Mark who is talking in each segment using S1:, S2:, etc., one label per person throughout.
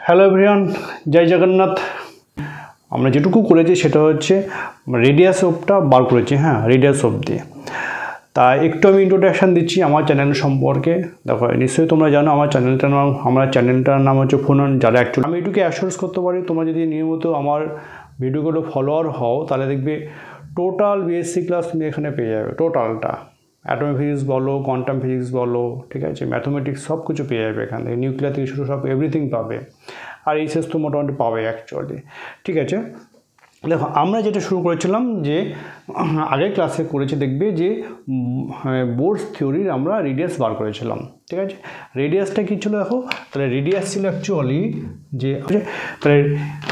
S1: Hello everyone, জয় জগন্নাথ। আমরা যেটুকু করেছি সেটা হচ্ছে রেডিয়াস অফটা বার করেছি, হ্যাঁ রেডিয়াস অফ দিয়ে। তা একটু আমি ইন্ট্রোডাকশান দিচ্ছি আমার চ্যানেল সম্পর্কে। দেখো নিশ্চয়ই তোমরা জানো আমার চ্যানেলটার নাম হচ্ছে ফোনন। যারা অ্যাকচুয়ালি আমি এটুকু অ্যাসিওর করতে পারি, তোমরা যদি নিয়মিত আমার ভিডিওগুলো ফলোয়ার হও তাহলে দেখবে টোটাল বিএসসি ক্লাস তুমি এখানে পেয়ে যাবে। টোটালটা অ্যাটমিক ফিজিক্স বলো, কোয়ান্টাম ফিজিক্স বলো, ঠিক আছে, ম্যাথমেটিক্স সব কিছু পেয়ে যাবে এখান থেকে। নিউক্লিয়ার থেকে শুরু সব এভরিথিং পাবে। আর এইচএস তো মোটামুটি পাবে অ্যাকচুয়ালি, ঠিক আছে। দেখো আমরা যেটা শুরু করেছিলাম যে আগের ক্লাসে করেছি, দেখবে যে বোরস থিওরির আমরা রেডিয়াস বার করেছিলাম, ঠিক আছে। রেডিয়াসটা কী ছিল দেখো, তাহলে রেডিয়াস ছিল অ্যাকচুয়ালি যে তাহলে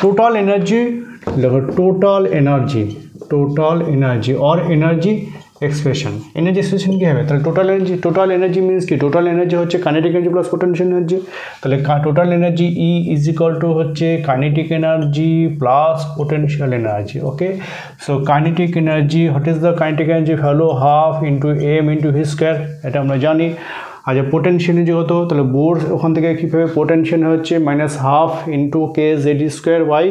S1: টোটাল এনার্জি, দেখো total energy or energy expression. Energy expression কী হবে, তাহলে টোটাল এনার্জি মিনস কি, টোটাল এনার্জি হচ্ছে kinetic energy plus potential energy. তাহলে total energy E is equal to হচ্ছে kinetic energy plus potential energy. Okay, so kinetic energy, what is the kinetic energy value, half into M into V square, এটা আমরা জানি। আচ্ছা potential energy কত, তাহলে bore ওখান থেকে কীভাবে পোটেনশিয়াল হচ্ছে minus half into K Z square by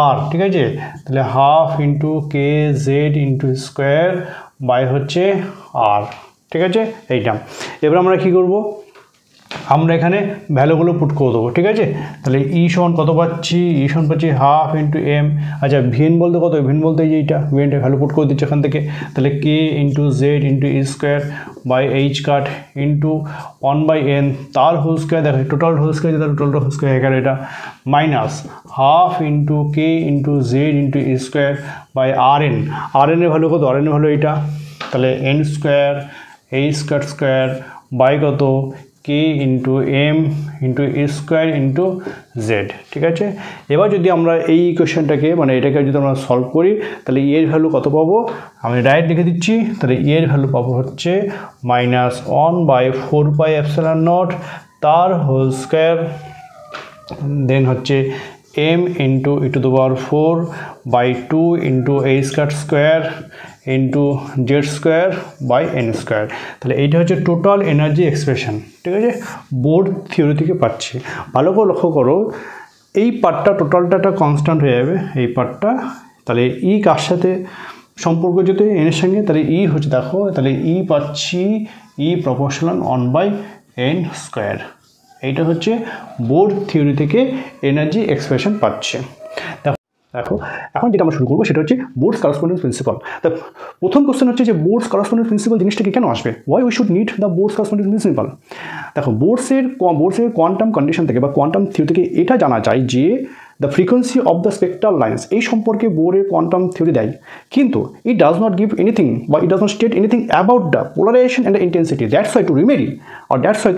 S1: R, ঠিক আছে। তাহলে half into K Z into square by হচ্ছে আর, ঠিক আছে এইটা। এবার আমরা কী করব, আমরা এখানে ভ্যালুগুলো পুট করে দেবো, ঠিক আছে। তাহলে ই সমান কত পাচ্ছি, পাচ্ছি হাফ ইন্টু এম। আচ্ছা ভিএন বলতে কত, ভিএন বলতে এই যে এইটা, ভিএনটা ভ্যালু পুট করে দিচ্ছে এখান থেকে। তাহলে কে into Z into E square by H cut into 1/n তার হোল স্কোয়ার, দেখো টোটাল হোল স্কোয়ার, যেটা টোটাল হোল স্কোয়ার এখানে এটা minus half into K into Z into E square by R N এর ভ্যালু কত, আর N এর value এইটা। তাহলে N square H cut square by কত, কে into M into E square into Z, ঠিক আছে। এবার যদি আমরা এই ইকুয়েশনটাকে মানে এটাকে যদি আমরা সলভ করি তাহলে এর ভ্যালু কত পাবো, আমি ডাইরেক্ট লিখে দিচ্ছি। তাহলে এর ভ্যালু পাবো হচ্ছে -1/4πε0 তার হোল স্কোয়ার, দেন হচ্ছে m into e⁴/2 into H cut square into Z square by N square. তাহলে এইটা হচ্ছে টোটাল এনার্জি এক্সপ্রেশন, ঠিক আছে, বোর থিওরি থেকে পাচ্ছি। ভালো করে লক্ষ্য করো, এই পার্টটা টোটালটা কনস্ট্যান্ট হয়ে যাবে এই পার্টটা। তাহলে ই কার সাথে সম্পর্ক যেতে এনের সঙ্গে, তাহলে ই হচ্ছে দেখো, তাহলে ই পাচ্ছি ই প্রপোর্শনাল 1/n স্কোয়ার। এইটা হচ্ছে বোর থিওরি থেকে এনার্জি এক্সপ্রেশন পাচ্ছে। দেখো এখন যেটা আমরা শুরু করবো সেটা হচ্ছে বোরস করসপন্ডেন্স প্রিন্সিপাল। তা প্রথম কোশ্চেন হচ্ছে যে বোরস করসপন্ডেন্স প্রিন্সিপাল জিনিসটা কি কেন আসবে, why we should need the Bohr's correspondence principle. দেখো বোরসের কোয়ান্টাম কন্ডিশন থেকে বা কোয়ান্টাম থিওরি থেকে এটা জানা যায় যে the frequency of the spectral lines, এই সম্পর্কে বোরের কোয়ান্টাম থিওরি দেয়, কিন্তু it does not give anything বা it does not state anything about the polarisation and the intensity. That's why to remedy or that's why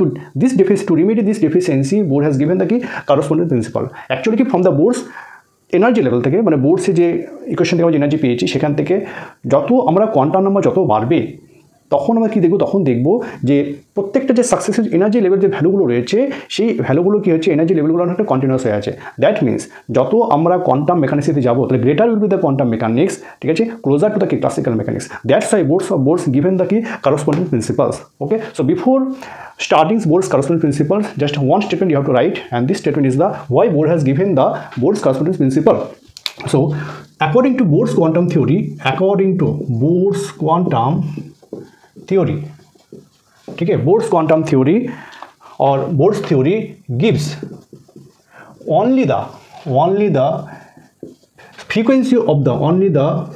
S1: to remedy this deficiency Bohr has given the key correspondence principle. Actually কি from the Bohr's energy level থেকে, মানে বোর্ডসে যে equation থেকে আমরা energy পেয়েছি সেখান থেকে যত আমরা কোয়ান্টাম নাম্বার যত বাড়বে তখন আমরা কী দেখব, তখন দেখব যে প্রত্যেকটা যে সাকসেসিভ এনার্জি লেভেল যে ভ্যালুগুলো রয়েছে সেই ভ্যালুগুলো কী হচ্ছে, এনার্জি লেভেলগুলো অনেকটা কন্টিনিউয়াস হয়ে আছে। দ্যাট মিনস যত আমরা কোয়ান্টাম মেকানিক্সে যাবো তাহলে greater will be the quantum mechanics, ঠিক আছে, closer to the classical mechanics. That's why Bohr's given the কি corresponding principles. Okay, so before starting Bohr's correspondence principles, just one statement you have to write, and this statement is the why Bohr has given the Bohr's correspondence principle. So according to Bohr's quantum theory, ठीक है, Bohr's quantum theory or Bohr's theory gives only the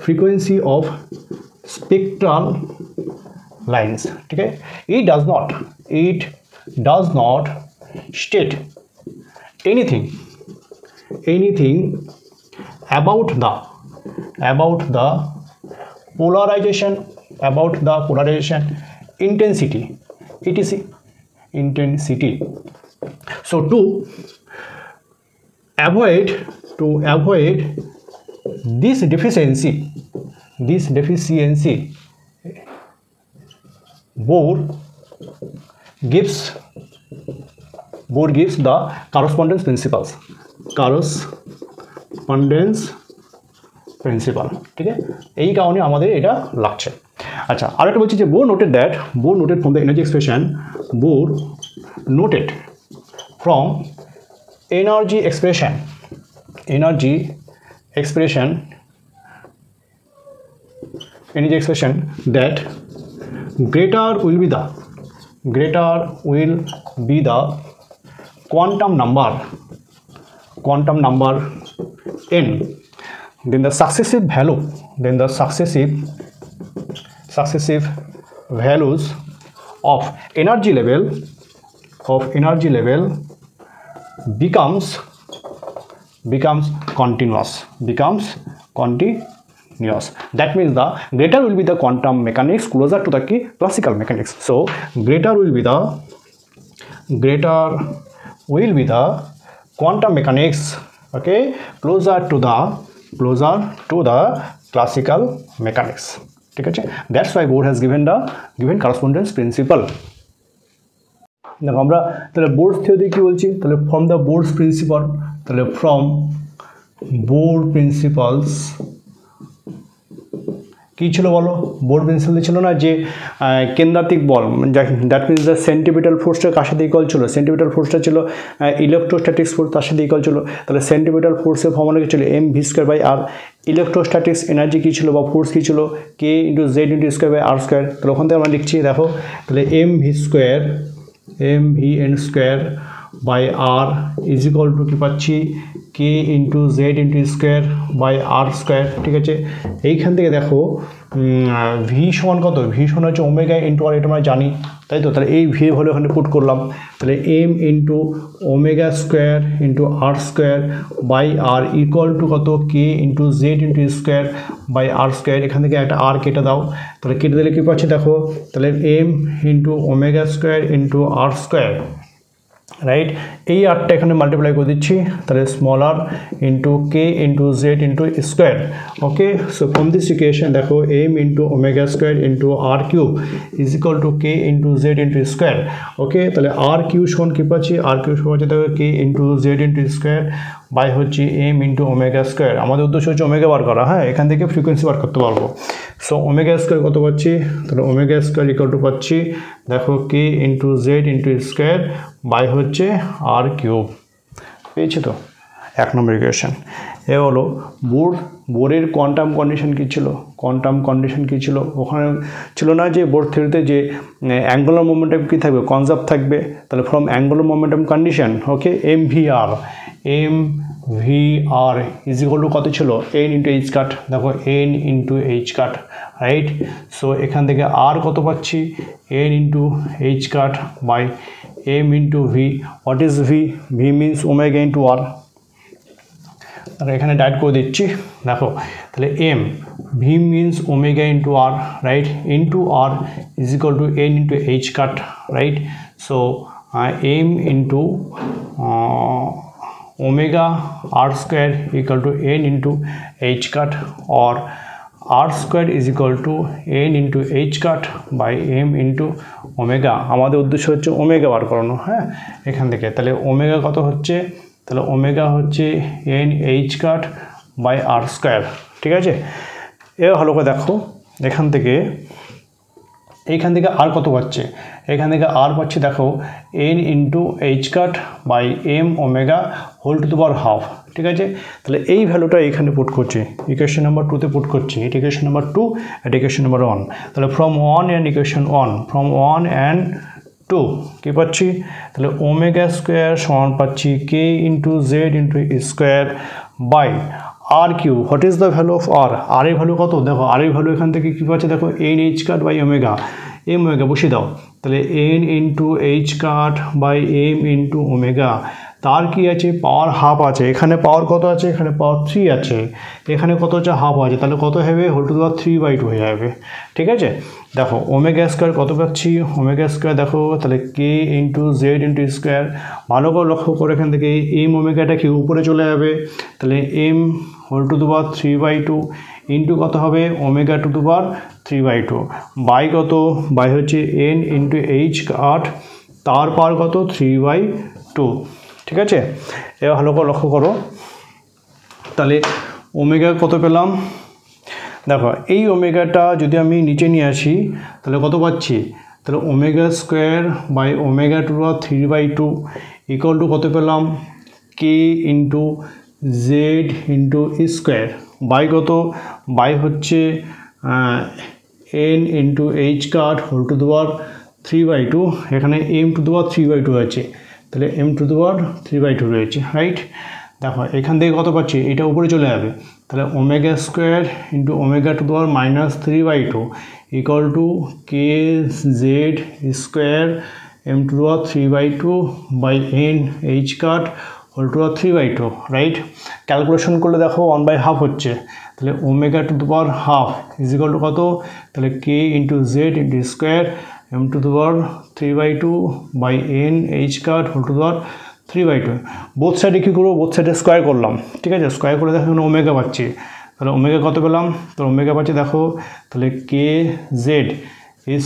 S1: frequency of spectral lines, ठीक है। it does not state anything about the polarization, intensity, etc. So to avoid this deficiency Bohr gives the correspondence principle, ঠিক আছে, এই কারণে আমাদের এটা লাগছে। আচ্ছা আরেকটা বলছি যে Bohr noted from the energy expression, Bohr noted from energy expression that greater will be the quantum number n, then the successive values of energy level becomes continuous. That means the greater will be the quantum mechanics closer to the classical mechanics. So greater will be the quantum mechanics, okay, closer to the classical mechanics. ঠিক আছে, that's why board has given correspondence principle. দেখো আমরা তাহলে board theory কি বলছি, তাহলে from the boards principal, তাহলে from board principles কী ছিল বলো? বোর্ড প্রিন্সিপাল ছিল না যে কেন্দ্রাতিক বল, দ্যাট মিনস দ্য সেন্টিপিটাল ফোর্সটা কার সাথে ইকুয়াল ছিল? সেন্টিপিটাল ফোর্সটা ছিল ইলেকট্রোস্ট্যাটিক্স ফোর্স, তার সাথে ইকুয়াল ছিল। তাহলে সেন্টিপিটাল ফোর্সের ফর্মুলা কি ছিল? mv square by r. Electrostatics energy কী ছিল বা ফোর্স কী ছিল? k into Z into square by r square. তাহলে ওখান থেকে আমরা লিখছি, দেখো তাহলে mvn square by r is equal to কী পাচ্ছি? k into Z into square by r square. ঠিক আছে, এইখান থেকে দেখো ভি সমান কত? ভি সমান হচ্ছে ওমেগা ইন্টু আর, এটা আমরা জানি, তাই তো? তাহলে এই ভি ভ্যালু এখানে পুট করলাম, তাহলে m into omega square into r square by r equal to কত? কে into Z into square by r square. এখান থেকে একটা আর কেটে দাও, তাহলে কেটে দিলে কী পাচ্ছি দেখো? তাহলে m into omega square into r square, right? এই আরটা এখানে মাল্টিপ্লাই করে দিচ্ছি, তাহলে small r into K into Z into square. Okay, so from this equation দেখো m into omega square into r cube is equal to k into Z into square. Okay, তাহলে r Q সমান কী পাচ্ছি? আর Q সমান হচ্ছে দেখো k into Z into square by হচ্ছে m into omega square. আমাদের উদ্দেশ্য হচ্ছে ওমেগা বার করা, হ্যাঁ, এখান থেকে ফ্রিকোয়েন্সি বার করতে পারবো। সো ওমেগা স্কোয়ার কত পাচ্ছি? তাহলে ওমেগা স্কোয়ার ইকুয়াল টু পাচ্ছি দেখো k into Z into square by হচ্ছে আর কিউব। পেয়েছি তো এক নম্বর ইকুয়েশন। এ হলো বোরের কোয়ান্টাম কন্ডিশন কী ছিল? ওখানে ছিল না যে বোর থিওরিতে যে অ্যাঙ্গুলার মোমেন্টাম কী থাকবে? কনজার্ভ থাকবে। তাহলে from angular momentum condition, okay, MVR is equal to কত ছিল? n ইন্টু এইচ কাট, দেখো n into H cut, right? So এখান থেকে আর কত পাচ্ছি? n into H cut by m into v. What is v? V means omega into r. আর এখানে direct করে দিচ্ছি, দেখো তাহলে m v means omega into r, right, into r is equal to n into H cut, right? So m into omega r square equal to n into h cut, or r square is equal to n into h cut by m into omega। আমাদের উদ্দেশ্য হচ্ছে omega বার করানো, হ্যাঁ, এখান থেকে। তাহলে omega কত হচ্ছে? তাহলে ওমেগা হচ্ছে n h cut by r square। ঠিক আছে, এবার ভালো করে দেখো, এখান থেকে আর কত পাচ্ছে? এখান থেকে আর পাচ্ছে দেখো n into H cut by M omega whole to the power half. ঠিক আছে, তাহলে এই ভ্যালুটা এখানে পুট করছি, ইকুয়েশন নাম্বার 2তে পুট করছি। এটা ইকুয়েশন নাম্বার 2, এটা ইকুয়েশন নাম্বার 1। তাহলে from 1 and equation 1, from 1 and 2 কী পাচ্ছি? তাহলে ওমেগা স্কোয়ার সমান পাচ্ছি k into Z into square by r cube. What is the value of r? R এর ভ্যালু কত? দেখো আর এর ভ্যালু এখান থেকে কী পাচ্ছে? দেখো N H cut by omega, M omega বসিয়ে দাও। তাহলে N into H cut by M into omega, তার কি আছে? পাওয়ার হাফ আছে। এখানে পাওয়ার কত আছে? এখানে পাওয়ার 3 আছে। এখানে কত আছে? হাফ আছে। তাহলে কত হবে? হোল টু দ্য পাওয়ার 3/2 হয়ে যাবে। ঠিক আছে, দেখো ওমেগা স্কোয়ার কত পাচ্ছি? ওমেগা স্কোয়ার দেখো তাহলে কে ইন্টু জেড ইন্টু স্কোয়ার, ভালো করে লক্ষ্য করে এখান থেকে এম ওমেগাটা কি উপরে চলে যাবে? তাহলে M whole to the power 3/2 into কত হবে? Omega to the power 3/2 by কত? বাই হচ্ছে এন ইন্টু এইচ কাট, তার পাওয়ার কত? 3/2। ঠিক আছে, এবার ভালো করে লক্ষ্য করো, তাহলে ওমেগা কত পেলাম? দেখো এই ওমেগাটা যদি আমি নিচে নিয়ে আসি তাহলে কত পাচ্ছি? তাহলে omega square by omega to the power 3/2 equal to কত পেলাম? k k into Z into square by কত, বাই হচ্ছে N into H cut whole to the power 3/2, এখানে এম টু দি পাওয়ার 3/2 আছে, তাহলে এম টু দি পাওয়ার 3/2 রয়েছে, right. দেখো এখান থেকে কত পাচ্ছি, এটা উপরে চলে যাবে, তাহলে omega square into omega to the power -3/2 equal to k Z square m to the power 3/2 by n H cut whole to the power 3/2, right. Calculation করলে দেখো 1/2 হচ্ছে, তাহলে omega to the power half is equal to কত, তাহলে কে into Z into square m to the power 3/2 by n H cut whole to the power 3/2। Both সাইডে কী করবো, both সাইডে square করলাম, ঠিক আছে। স্কোয়ার করে দেখো এখানে ওমেগা পাচ্ছি, তাহলে ওমেগা কত পেলাম, তো ওমেগা পাচ্ছি দেখো, তাহলে k Z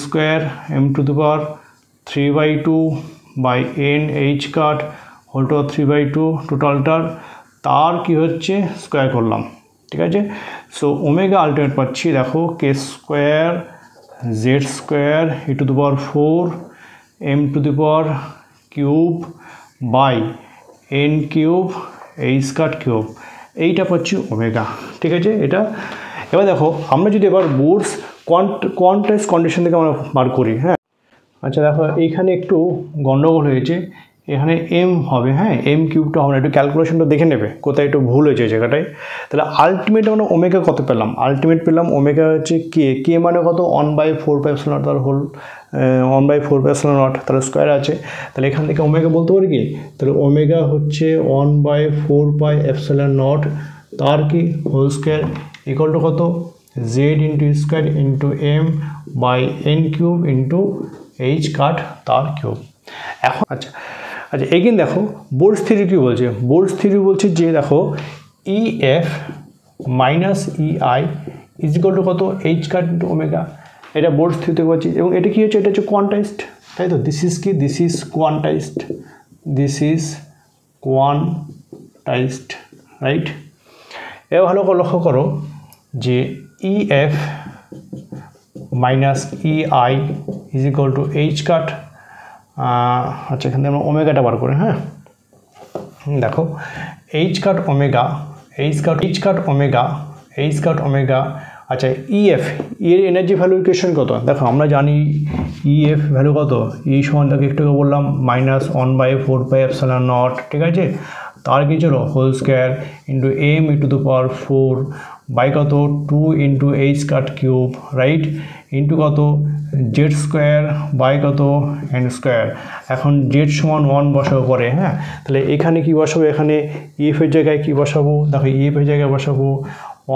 S1: square m to the power 3/2 by n H cut whole to power 3/2 টোটালটার তার কি হচ্ছে স্কোয়ার করলাম, ঠিক আছে। সো ওমেগা আলটিমেট পাচ্ছি দেখো k square z square e to the power 4 m to the power cube by n cube h cut cube, এইটা পাচ্ছি ওমেগা, ঠিক আছে। এটা এবার দেখো আমরা যদি এবার বোর্ডস কোয়ান্টাইজ কন্ডিশন থেকে আমরা বার করি, হ্যাঁ। আচ্ছা দেখো এইখানে একটু গন্ডগোল হয়েছে, এখানে এম হবে, হ্যাঁ, এম কিউবটা হবে না, একটু ক্যালকুলেশনটা দেখে নেবে কোথায় একটু ভুল হয়েছে এই জায়গাটায়। তাহলে আলটিমেট আমরা ওমেগা কত পেলাম, আলটিমেট পেলাম ওমেগা হচ্ছে কে মানে কত 1/4πε0 তার হোল 1/4πε0 তার স্কোয়ার আছে, তাহলে এখান থেকে ওমেগা বলতে পারি কি, তাহলে ওমেগা হচ্ছে 1/4πε0 তার কি হোল স্কোয়ার ইকুয়াল টু কত, z into square into m by n cube into H cut তার কিউব। এখন আচ্ছা এগেন দেখো বোর্ডস থিওরি কী বলছে, বোর্ডস থিওরি বলছে যে দেখো ই f minus e i is equal to কত, এইচ কাট ইন্টু ওমেগা, এটা বোর্ডস থিওরিতে বলছি। এবং এটা কী হচ্ছে, এটা হচ্ছে কোয়ান্টাইজড, তাই তো, দিস ইজ কি, this is quantised, this is quantised, right. এবার ভালো করে লক্ষ্য করো যে e f minus e i is equal to h cut, আচ্ছা এখান থেকে আমরা ওমেগাটা বার করি, হ্যাঁ। দেখো h cut omega, h cut omega, আচ্ছা ইএফ এর এনার্জি ভ্যালু ইকুয়েশন কত, দেখো আমরা জানি ইএফ ভ্যালু কত, ই সমান তাকে একটু বললাম -1/4πε0, ঠিক আছে। তার কি ছিল whole square into M E to the power 4 by কত 2 into H cut cube, right, into কত জেড স্কোয়ার বাই কত এন স্কোয়ার। এখন জেড সমান 1 বসাবো পরে, হ্যাঁ। তাহলে এখানে কি বসাবো, এখানে ইএফের জায়গায় কি বসাবো, দেখো ইএফের জায়গায় বসাবো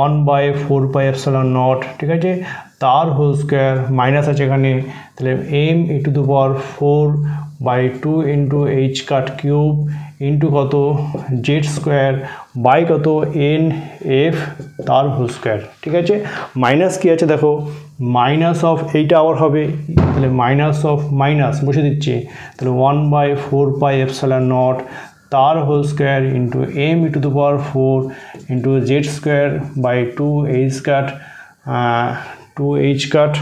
S1: 1/4πε0, ঠিক আছে, তার হোল স্কোয়ার মাইনাস আছে এখানে, তাহলে M E to the power 4 by 2 into H cut cube into কত জেড স্কোয়ার বাই কত এন এফ তার হোল স্কোয়ার, ঠিক আছে। মাইনাস কি আছে দেখো, মাইনাস অফ এইটা আবার হবে, তাহলে মাইনাস অফ মাইনাস বসে দিচ্ছি, তাহলে 1/4πε0 তার whole square into M E to the power 4 into Z square by 2 H cut,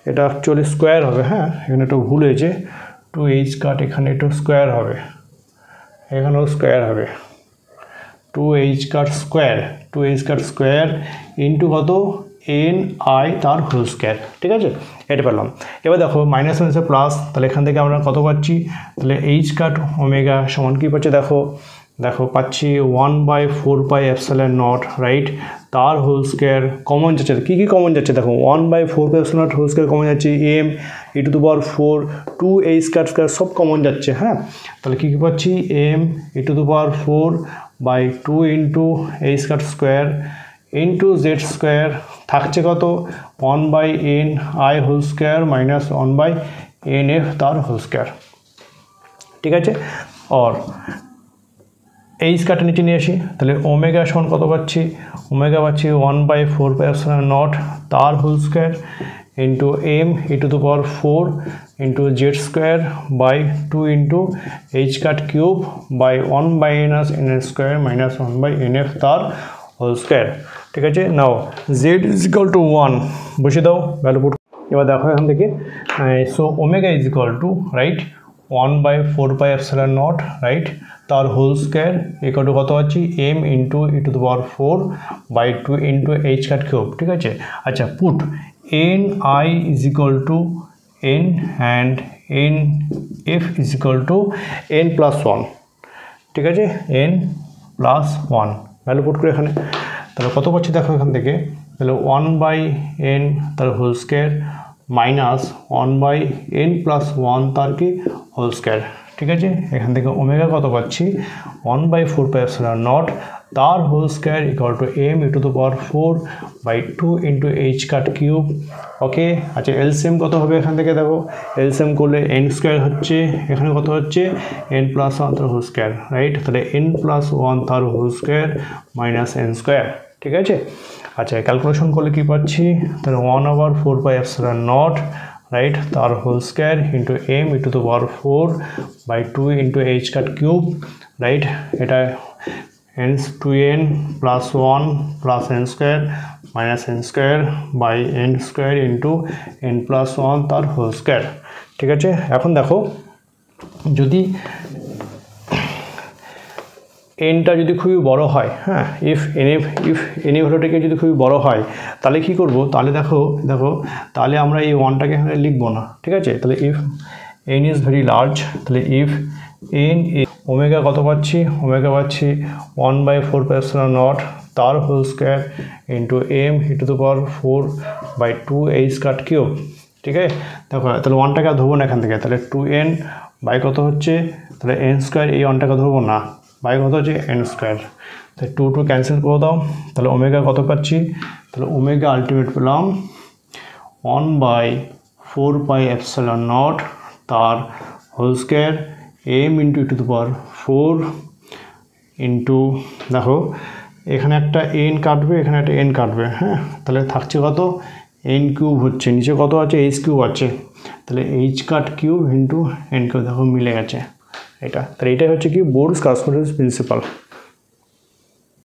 S1: এটা অ্যাকচুয়ালি স্কোয়ার হবে, হ্যাঁ, এখানে একটু ভুল হয়েছে, 2 এইচ কাট এখানে একটু স্কোয়ার হবে, এখানেও স্কোয়ার হবে, 2 এইচ কাট স্কোয়ার ইন্টু কত এন আই তার হোল স্কোয়ার, ঠিক আছে, এটা পেলাম। এবার দেখো মাইনাস মাইনাসে প্লাস, তাহলে এখান থেকে আমরা কত পাচ্ছি, তাহলে এইচ কাট ওমেগা সমান কী পাচ্ছি দেখো পাচ্ছি 1/4πε0, রাইট, তার হোল স্কোয়ার কমন যাচ্ছে, কী কমন যাচ্ছে দেখো 1/4πε0 হোল স্কোয়ার কমন যাচ্ছে, M E to the power 4 2 H cut square সব কমন যাচ্ছে, হ্যাঁ। তাহলে কী পাচ্ছি M E to the power 4 by 2 into H cut square into Z square থাকছে কত 1/n I whole square minus 1/nf তার হোল স্কোয়ার, ঠিক আছে। আর এইচ কাটে নিচে নিয়ে আসি, তাহলে ওমেগা সমান কত পাচ্ছি, ওমেগা পাচ্ছি 1/4πε0 তার whole square into M E to the power 4 into Z square by 2 into H cut cube by 1/n square minus 1/nf তার হোল স্কোয়ার, ঠিক আছে। Now z is equal to 1 বসে দাও ভ্যালু পুট। এবার দেখো এখান থেকে so omega is equal to, right, 1/4πε0 right, তার হোল স্কোয়ার ইকুয়াল টু কত পাচ্ছি m into e⁴/2 into h cut cube. ঠিক আছে, আচ্ছা put n I is equal to n and n f is equal to n plus 1। ঠিক আছে, n plus 1 value put করে এখানে, তাহলে কত পাচ্ছি দেখো এখান থেকে, তাহলে 1/n তার whole square minus 1/n plus 1 তার কি হোল স্কোয়ার। ঠিক আছে, এখান থেকে ওমেগা কত পাচ্ছি 1/4πε0 তার whole square equal to m e⁴/2 into h cut cube. Okay, আচ্ছা এলসিএম কত হবে এখান থেকে দেখো, এলসিএম করলে n স্কোয়ার হচ্ছে, এখানে কত হচ্ছে n প্লাস 1 তার হোল স্কোয়ার রাইট, তাহলে n প্লাস 1 তার whole square minus n square. ঠিক আছে, আচ্ছা ক্যালকুলেশন করলে কি পাচ্ছি, তাহলে 1/4πε0 রাইট তার whole square into m e⁴/2 into h cut cube right, এটা n 2n plus 1 plus n square minus n square by n square into n plus 1 তার হোল স্কোয়ার। ঠিক আছে, এখন দেখো যদি এনটা যদি খুবই বড় হয়, হ্যাঁ ইফ এন ভ্যালুটাকে যদি খুবই বড় হয় তাহলে কি করব, তাহলে দেখো তাহলে আমরা এই ওয়ানটাকে এখানে লিখবো না। ঠিক আছে, তাহলে if N is very large, তাহলে ইফ এন ওমেগা কত পাচ্ছি, ওমেগা পাচ্ছি 1/4πε0 তার whole square into m e⁴/2 h cut cube. ঠিক আছে, দেখো তাহলে ওয়ানটাকে ধরবো না এখান থেকে, তাহলে 2n বাই কত হচ্ছে, তাহলে n স্কোয়ার এই ওয়ানটাকে ধরবো না, বাই কত হচ্ছে n স্কোয়ার, তাহলে 2 ক্যান্সেল করে দাও, তাহলে ওমেগা কত পাচ্ছি, তাহলে ওমেগা আলটিমেট পেলাম 1/4πε0 তার whole square m into e⁴ into দেখো এখানে একটা n কাটবে, এখানে একটা n কাটবে, হ্যাঁ তাহলে থাকছে কত n কিউব হচ্ছে, নিচে কত আছে h কিউব আছে, তাহলে h cut cube into n cube, দেখো মিলে গেছে এটা। তাহলে এটাই হচ্ছে কি বোর্ডস করেসপন্ডেন্স প্রিন্সিপাল।